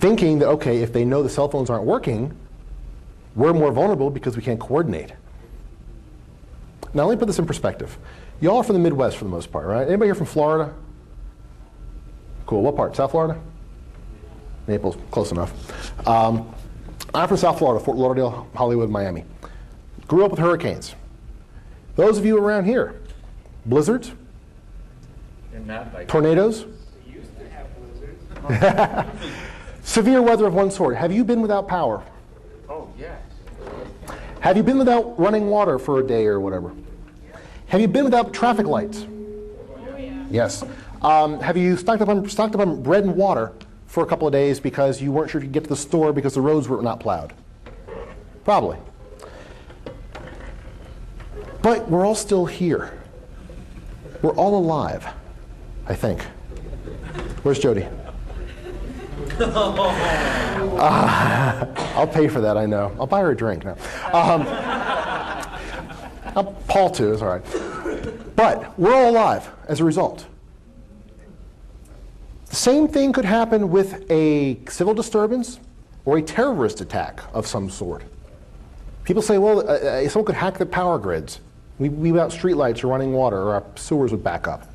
thinking that, okay, if they know the cell phones aren't working, we're more vulnerable because we can't coordinate. Now, let me put this in perspective. Y'all are from the Midwest for the most part, right? Anybody here from Florida? Cool. What part? South Florida? Naples. Close enough. I'm from South Florida, Fort Lauderdale, Hollywood, Miami. Grew up with hurricanes. Those of you around here, blizzards, tornadoes, We used to have blizzards. severe weather of one sort. Have you been without power? Oh, yes. Have you been without running water for a day or whatever? Have you been without traffic lights? Oh, yeah. Yes. Have you stocked up on bread and water for a couple of days because you weren't sure if you could get to the store because the roads were not plowed? Probably. But we're all still here. We're all alive, I think. Where's Jody? I'll pay for that, I know. I'll buy her a drink now. Paul too, it's all right. But we're all alive as a result. The same thing could happen with a civil disturbance or a terrorist attack of some sort. People say, well, someone could hack the power grids. We without streetlights or running water, or our sewers would back up.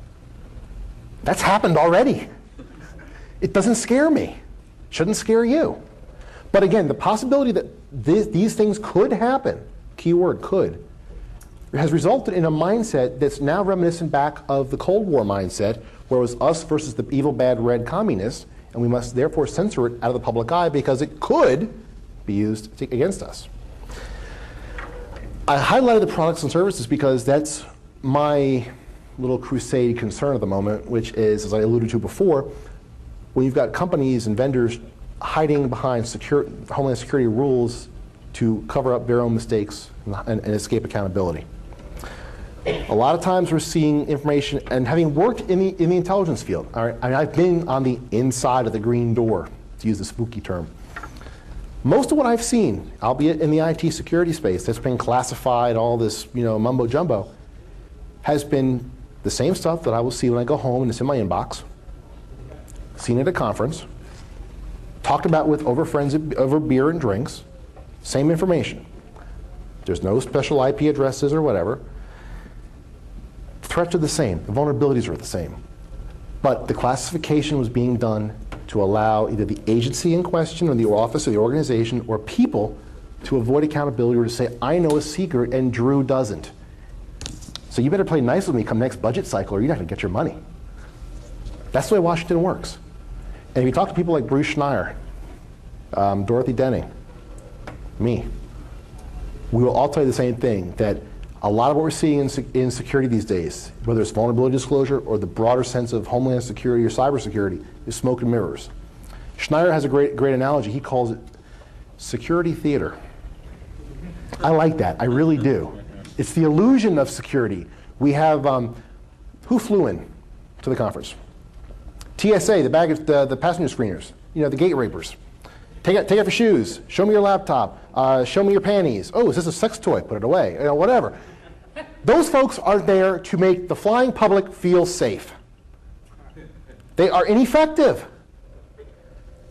That's happened already. It doesn't scare me. Shouldn't scare you. But again, the possibility that these things could happen, keyword could, has resulted in a mindset that's now reminiscent back of the Cold War mindset, where it was us versus the evil, bad, red communists, and we must therefore censor it out of the public eye because it could be used against us. I highlighted the products and services because that's my little crusade concern at the moment, which is, as I alluded to before, when you've got companies and vendors hiding behind Homeland Security rules to cover up their own mistakes and escape accountability. A lot of times we're seeing information, and having worked in the intelligence field, all right, I've been on the inside of the green door, to use the spooky term. Most of what I've seen, albeit in the IT security space, that's been classified, all this mumbo jumbo, has been the same stuff that I will see when I go home and it's in my inbox, seen at a conference, talked about with over beer and drinks, same information. There's no special IP addresses or whatever. Threats are the same, the vulnerabilities are the same. But the classification was being done to allow either the agency in question or the office or the organization or people to avoid accountability or to say, I know a secret and Drew doesn't. So you better play nice with me come next budget cycle or you're not going to get your money. That's the way Washington works. And if you talk to people like Bruce Schneier, Dorothy Denning, me, we will all tell you the same thing, that a lot of what we're seeing in security these days, whether it's vulnerability disclosure or the broader sense of homeland security or cybersecurity, is smoke and mirrors. Schneier has a great analogy. He calls it security theater. I like that. I really do. It's the illusion of security. We have, who flew in to the conference? TSA, the passenger screeners, the gate rapers. Take off your shoes. Show me your laptop. Show me your panties. Oh, is this a sex toy? Put it away. Whatever. Those folks are there to make the flying public feel safe. They are ineffective.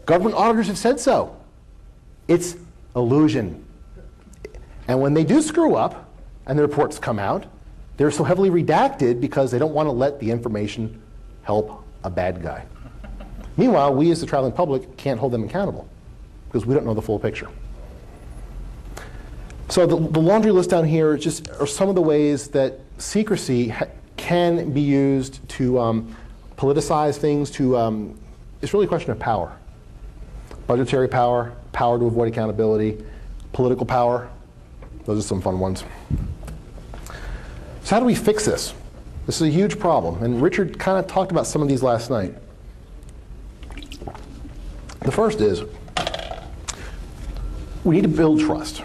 Government auditors have said so. It's illusion. And when they do screw up and the reports come out, they're so heavily redacted because they don't want to let the information help a bad guy. Meanwhile, we as the traveling public can't hold them accountable because we don't know the full picture. So the laundry list down here are some of the ways that secrecy can be used to politicize things. It's really a question of power. Budgetary power, power to avoid accountability, political power. Those are some fun ones. So how do we fix this? This is a huge problem, and Richard kind of talked about some of these last night. The first is we need to build trust.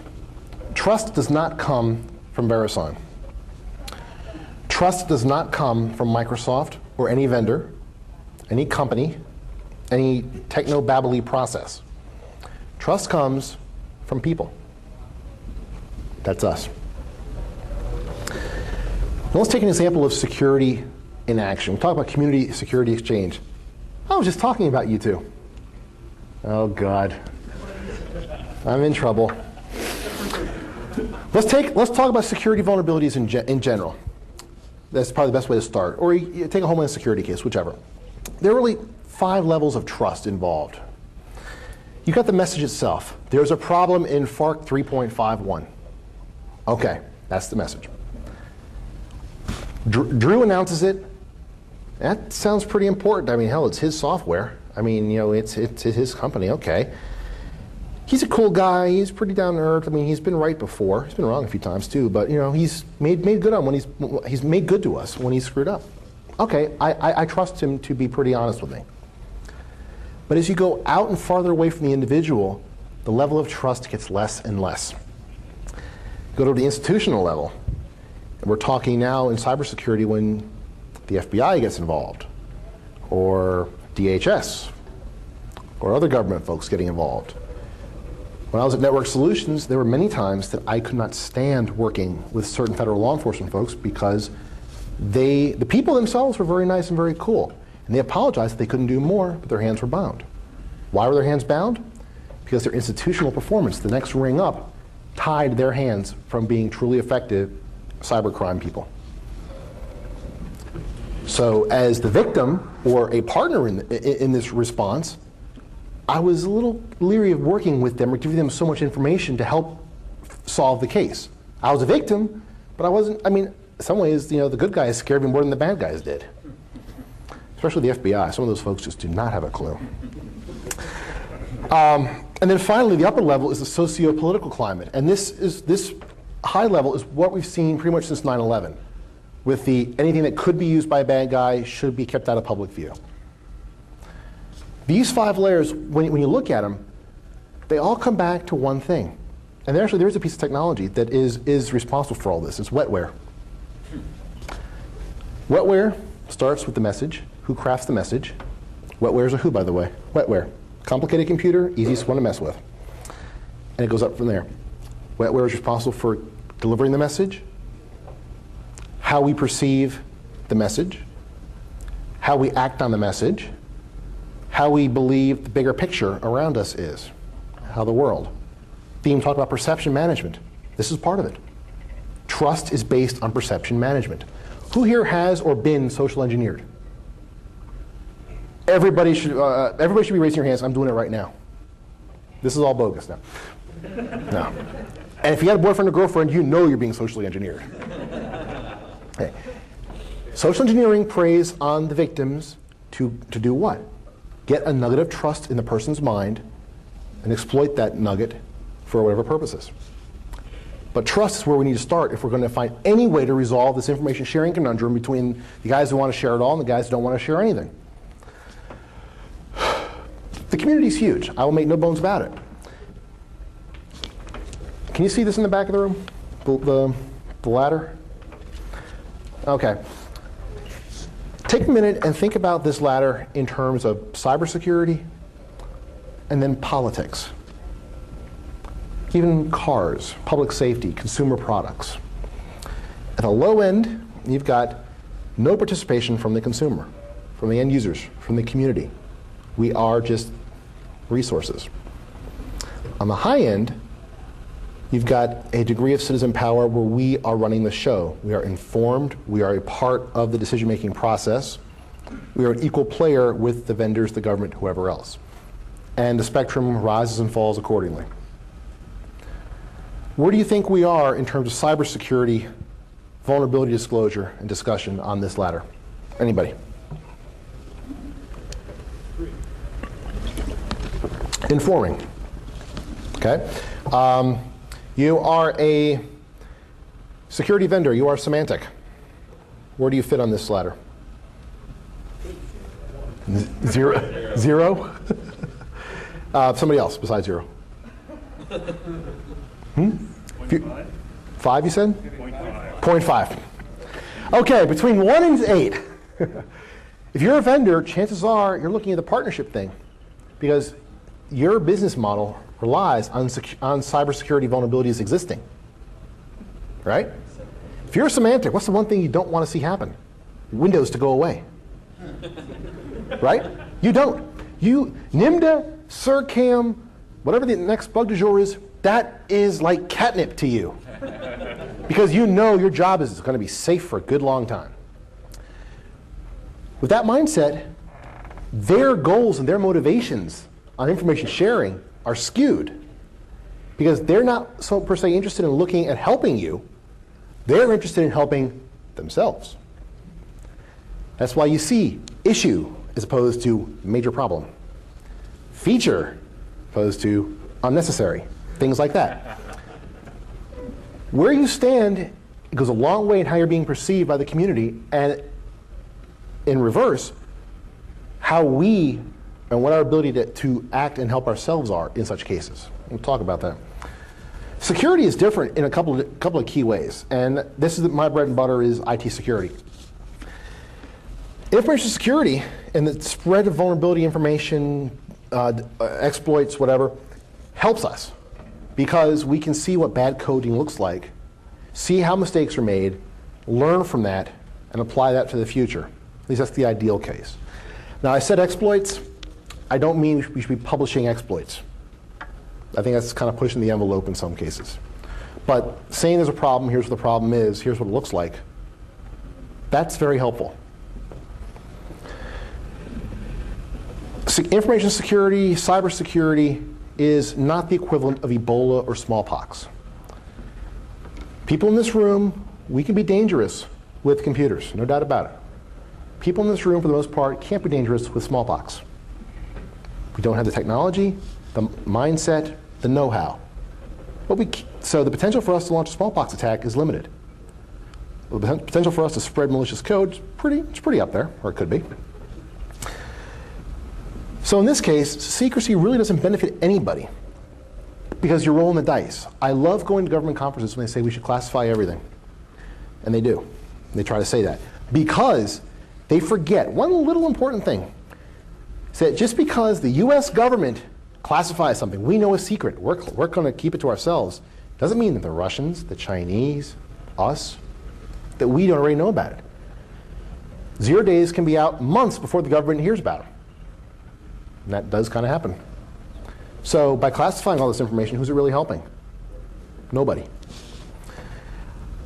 Trust does not come from VeriSign. Trust does not come from Microsoft or any vendor, any company, any techno-babbly process. Trust comes from people. That's us. Now let's take an example of security in action. We talk about community security exchange. I was just talking about you two. Oh, God. I'm in trouble. Let's talk about security vulnerabilities in general. That's probably the best way to start. Or you take a Homeland Security case, whichever. There are really 5 levels of trust involved. You got the message itself. There's a problem in FARC 3.51. Okay, that's the message. Drew announces it. That sounds pretty important. I mean, hell, it's his software. I mean, you know, it's his company. Okay. He's a cool guy. He's pretty down to earth. I mean, he's been right before. He's been wrong a few times too. But you know, he's made good on when he's made good to us when he's screwed up. Okay, I trust him to be pretty honest with me. But as you go out and farther away from the individual, the level of trust gets less and less. Go to the institutional level. And we're talking now in cybersecurity when the FBI gets involved, or DHS, or other government folks getting involved. When I was at Network Solutions, there were many times that I could not stand working with certain federal law enforcement folks because the people themselves were very nice and very cool. And they apologized that they couldn't do more, but their hands were bound. Why were their hands bound? Because their institutional performance, the next ring up, tied their hands from being truly effective cybercrime people. So as the victim or a partner in this response, I was a little leery of working with them or giving them so much information to help solve the case. I was a victim, but I wasn't, I mean, in some ways, you know, the good guys scared me more than the bad guys did. Especially the FBI. Some of those folks just do not have a clue. And then finally, the upper level is the socio-political climate. And this high level is what we've seen pretty much since 9/11. With anything that could be used by a bad guy should be kept out of public view. These 5 layers, when you look at them, they all come back to one thing. And there's a piece of technology that is responsible for all this. It's wetware. Wetware starts with the message. Who crafts the message? Wetware is a who, by the way. Wetware. Complicated computer, easiest one to mess with. And it goes up from there. Wetware is responsible for delivering the message, how we perceive the message, how we act on the message, how we believe the bigger picture around us is, how the world. Theme talked about perception management. This is part of it. Trust is based on perception management. Who here has or been social engineered? Everybody should be raising your hands. I'm doing it right now. This is all bogus now. No. And if you had a boyfriend or girlfriend, you know you're being socially engineered. Okay. Social engineering preys on the victims to do what? Get a nugget of trust in the person's mind and exploit that nugget for whatever purposes. But trust is where we need to start if we're going to find any way to resolve this information sharing conundrum between the guys who want to share it all and the guys who don't want to share anything. The community is huge. I will make no bones about it. Can you see this in the back of the room? The ladder? Okay. Take a minute and think about this ladder in terms of cybersecurity and then politics. Even cars, public safety, consumer products. At the low end, you've got no participation from the consumer, from the end users, from the community. We are just resources. On the high end, you've got a degree of citizen power where we are running the show. We are informed. We are a part of the decision-making process. We are an equal player with the vendors, the government, whoever else. And the spectrum rises and falls accordingly. Where do you think we are in terms of cybersecurity, vulnerability disclosure, and discussion on this ladder? Anybody? Informing. Okay. You are a security vendor. You are Symantec. Where do you fit on this ladder? Zero? Zero? Somebody else besides zero. 0.5. 5, you said? 0.5. Okay, between 1 and 8. If you're a vendor, chances are you're looking at the partnership thing because your business model relies on cybersecurity vulnerabilities existing, right? If you're a Symantec, what's the one thing you don't want to see happen? Windows to go away, right? You don't. NIMDA CertCam, whatever the next bug du jour is, that is like catnip to you. Because you know your job is going to be safe for a good long time. With that mindset, their goals and their motivations on information sharing are skewed. Because they're not so per se interested in looking at helping you. They're interested in helping themselves. That's why you see issue as opposed to major problem. Feature opposed to unnecessary. Things like that. Where you stand, it goes a long way in how you're being perceived by the community, and in reverse, how we and what our ability to act and help ourselves are in such cases. We'll talk about that. Security is different in a couple of key ways, and this is my bread and butter is IT security. Information security and the spread of vulnerability information, exploits, whatever, helps us because we can see what bad coding looks like, see how mistakes are made, learn from that, and apply that to the future. At least that's the ideal case. Now, I said exploits. I don't mean we should be publishing exploits. I think that's kind of pushing the envelope in some cases. But saying there's a problem, here's what the problem is, here's what it looks like, that's very helpful. Information security, cybersecurity is not the equivalent of Ebola or smallpox. People in this room, we can be dangerous with computers, no doubt about it. People in this room, for the most part, can't be dangerous with smallpox. We don't have the technology, the mindset, the know-how. So the potential for us to launch a smallpox attack is limited. The potential for us to spread malicious code is pretty up there, or it could be. So in this case, secrecy really doesn't benefit anybody because you're rolling the dice. I love going to government conferences when they say we should classify everything. And they do. They try to say that. Because they forget one little important thing. Is that just because the US government classifies something we know is secret, we're going to keep it to ourselves, doesn't mean that the Russians, the Chinese, us, that we don't already know about it. 0 days can be out months before the government hears about it. And that does kind of happen. So by classifying all this information, who's it really helping? Nobody.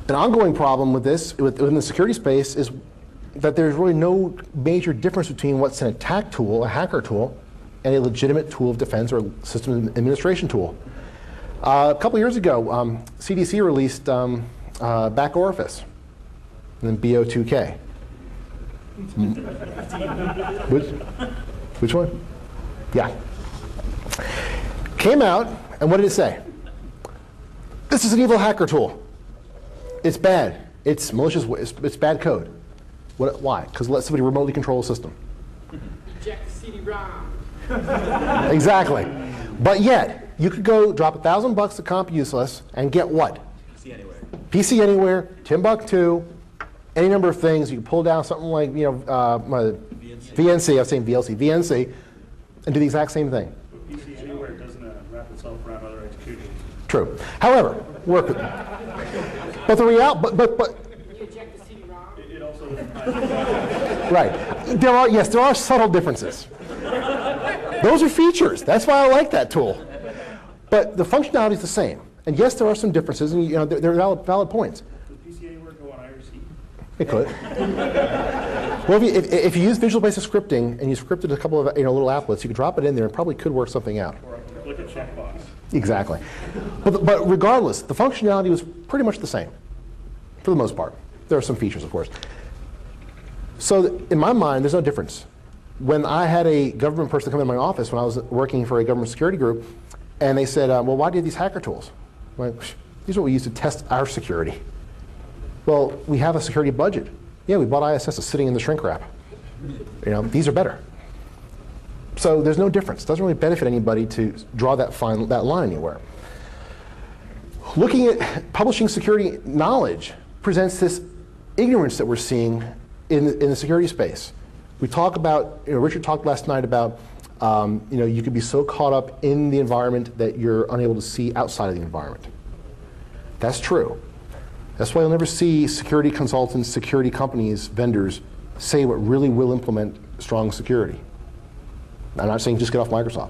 An ongoing problem with this, within the security space, is that there's really no major difference between what's an attack tool, a hacker tool, and a legitimate tool of defense or system administration tool. A couple years ago, CDC released back orifice, and then BO2K. Which one? Yeah. Came out, and what did it say? This is an evil hacker tool. It's bad. It's malicious. It's bad code. Why? Because it lets somebody remotely control a system. Eject the CD-ROM. Exactly. But yet, you could go drop $1,000 to comp useless and get what? PC Anywhere. PC Anywhere, Timbuktu, any number of things. You can pull down something like VNC. I was saying VLC, VNC, and do the exact same thing. But PC Anywhere doesn't wrap itself around other executions. True. However, work with them. But the reality, but You eject the CD-ROM. It also right. There are subtle differences. Those are features. That's why I like that tool. But the functionality is the same. And yes, there are some differences, and they're valid points. Does PC Anywhere go on IRC? It could. Well, if you use Visual Basic Scripting and you scripted a couple of little applets, you could drop it in there and probably could work something out. Or click a checkbox? Exactly. But regardless, the functionality was pretty much the same, for the most part. There are some features, of course. So in my mind, there's no difference. When I had a government person come in my office when I was working for a government security group, and they said, well, why do you have these hacker tools? I'm like, these are what we use to test our security. Well, we have a security budget. Yeah, we bought ISS, it's sitting in the shrink wrap. These are better. So there's no difference. It doesn't really benefit anybody to draw that line anywhere. Looking at publishing security knowledge presents this ignorance that we're seeing in the security space. We talk about, Richard talked last night about, you could be so caught up in the environment that you're unable to see outside of the environment. That's true. That's why you'll never see security consultants, security companies, vendors say what really will implement strong security. I'm not saying just get off Microsoft.